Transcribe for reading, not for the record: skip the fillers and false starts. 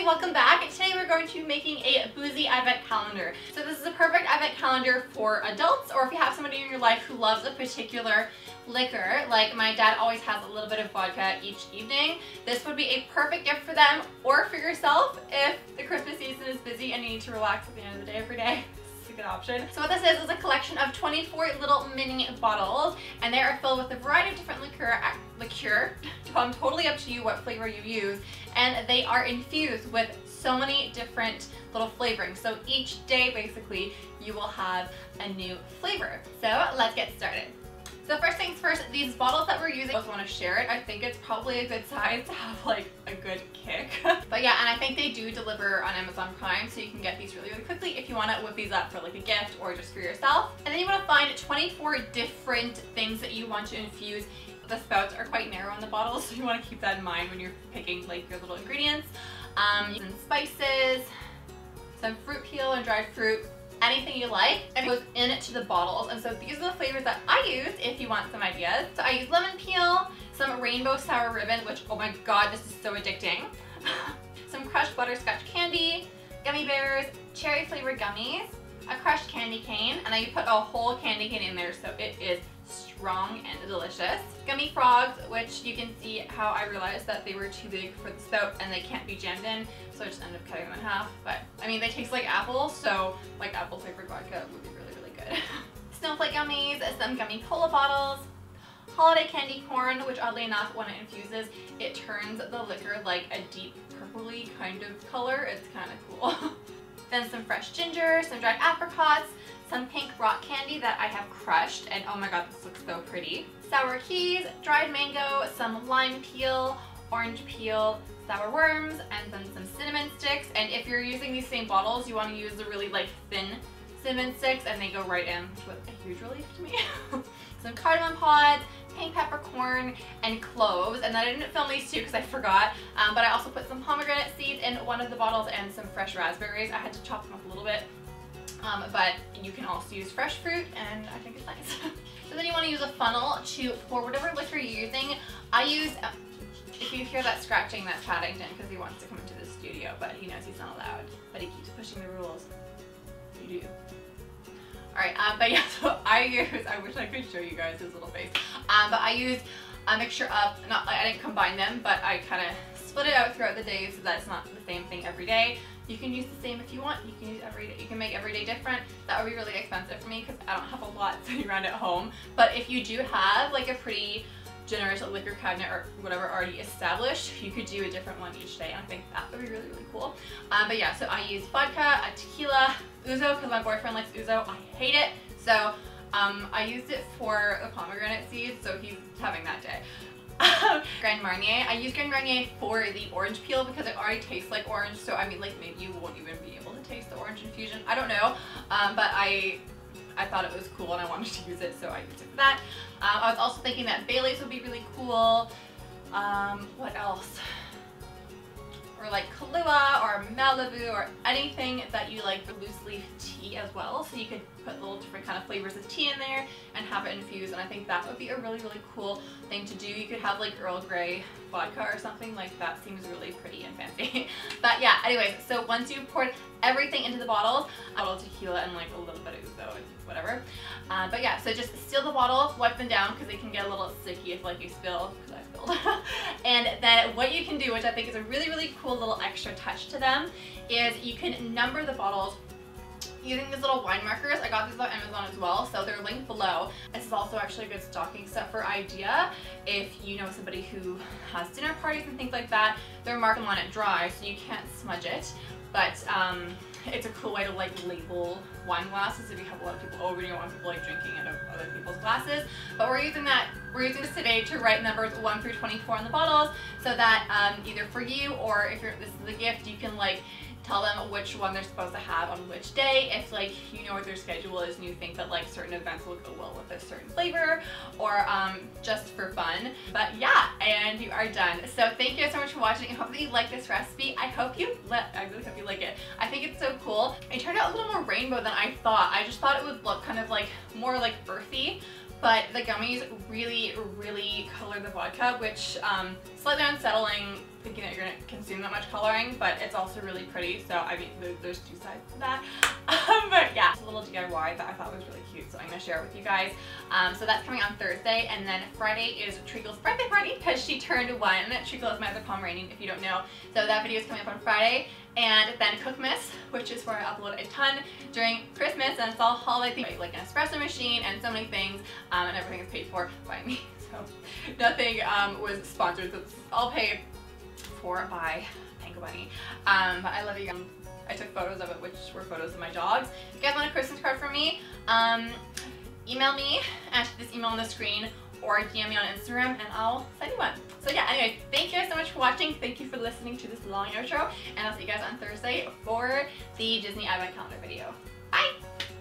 Hey, welcome back. Today we're going to be making a boozy advent calendar. So this is a perfect advent calendar for adults, or if you have somebody in your life who loves a particular liquor, like my dad always has a little bit of vodka each evening. This would be a perfect gift for them or for yourself if the Christmas season is busy and you need to relax at the end of the day every day. A good option. So what this is a collection of 24 little mini bottles, and they are filled with a variety of different liqueur, totally up to you what flavor you use, and they are infused with so many different little flavorings. So each day basically you will have a new flavor. So let's get started. So first things first, these bottles that we're using, I just want to share it. I think it's probably a good size to have like a good kick. But yeah, and I think they do deliver on Amazon Prime, so you can get these really, really quickly if you want to whip these up for like a gift or just for yourself. And then you want to find 24 different things that you want to infuse. The spouts are quite narrow in the bottles, so you want to keep that in mind when you're picking like your little ingredients. Some spices, some fruit peel and dried fruit, anything you like, and it goes into the bottles. And so these are the flavors that I use if you want some ideas. So I use lemon peel, some rainbow sour ribbon, which, oh my god, this is so addicting. Some crushed butterscotch candy, gummy bears, cherry flavored gummies, a crushed candy cane, and I put a whole candy cane in there so it is strong and delicious. Gummy frogs, which you can see how I realized that they were too big for the spout and they can't be jammed in, so I just ended up cutting them in half. But I mean, they taste like apple, so like apple flavored vodka would be really, really good. Snowflake gummies, some gummy cola bottles, holiday candy corn, which oddly enough, when it infuses, it turns the liquor like a deep purpley kind of color. It's kind of cool. Then some fresh ginger, some dried apricots, some pink rock candy that I have crushed, and oh my god, this looks so pretty. Sour keys, dried mango, some lime peel, orange peel, sour worms, and then some cinnamon sticks. And if you're using these same bottles, you want to use the really like thin cinnamon sticks, and they go right in with a huge relief to me. Some cardamom pods, pink peppercorn, and cloves. And then I didn't film these two because I forgot, but I also put some pomegranate seeds in one of the bottles and some fresh raspberries. I had to chop them up a little bit, but you can also use fresh fruit, and I think it's nice. So then you want to use a funnel to pour whatever liquor you're using. I use, if you hear that scratching, that's Paddington because he wants to come into the studio, but he knows he's not allowed, but he keeps pushing the rules. You do. Alright, but yeah, so I wish I could show you guys his little face, but I use a mixture of, I didn't combine them, but I kind of split it out throughout the day so that it's not the same thing every day. You can use the same if you want. You can use every day. You can make every day different. That would be really expensive for me because I don't have a lot sitting around at home. But if you do have like a pretty generous liquor cabinet or whatever already established, you could do a different one each day, and I think that would be really, really cool. But yeah, so I use vodka, a tequila, ouzo because my boyfriend likes ouzo. I hate it, so I used it for the pomegranate seeds, so he's having that day. Grand Marnier. I use Grand Marnier for the orange peel because it already tastes like orange, so I mean, like, maybe you won't even be able to taste the orange infusion. I don't know, but I thought it was cool and I wanted to use it, so I used it for that. I was also thinking that Bailey's would be really cool. What else? Or like Kahlua or Malibu or anything that you like for loose leaf tea as well. So you could put little different kind of flavors of tea in there and have it infused, and I think that would be a really, really cool thing to do. You could have like Earl Grey vodka or something like that. Seems really pretty and fancy. But yeah, anyways, so once you've poured everything into the bottles, a little tequila and like a little bit of ouzo and whatever. But yeah, so just seal the bottle, wipe them down because they can get a little sticky if like you spill, because I spilled. And then what you can do, which I think is a really, really cool little extra touch to them, is you can number the bottles using these little wine markers. I got these on Amazon as well, so they're linked below. This is also actually a good stocking stuffer idea if you know somebody who has dinner parties and things like that. They're marked them on it dry, so you can't smudge it, but it's a cool way to like label wine glasses if you have a lot of people over and you don't want people like drinking out of other people's glasses. But we're using this today to write numbers 1 through 24 on the bottles, so that either for you or if this is a gift, you can like tell them which one they're supposed to have on which day. If like you know what their schedule is and you think that like certain events will go well with a certain flavor, or just for fun. But yeah, and you are done. So thank you so much for watching. I hope that you like this recipe. I really hope you like it. I think it's so cool. It turned out a little more rainbow than I thought. I just thought it would look kind of like more like earthy, but the gummies really, really color the vodka, which slightly unsettling thinking that you're going to consume that much coloring, but it's also really pretty. So I mean, there's two sides to that. But yeah, it's a little DIY that I thought was really cute, so I'm going to share it with you guys. So that's coming on Thursday, and then Friday is Treacle's birthday party because she turned 1. Treacle is my other Pomeranian, if you don't know. So that video is coming up on Friday. And then Cookmas, which is where I upload a ton during Christmas, and it's all holiday things, like an espresso machine and so many things, and everything is paid for by me. So nothing was sponsored. So it's all paid for by Tango Bunny. But I love you guys. I took photos of it, which were photos of my dogs. If you guys want a Christmas card from me, email me at this email on the screen, or DM me on Instagram and I'll send you one. So yeah, anyway, thank you guys so much for watching. Thank you for listening to this long outro, and I'll see you guys on Thursday for the Disney Advent Calendar video.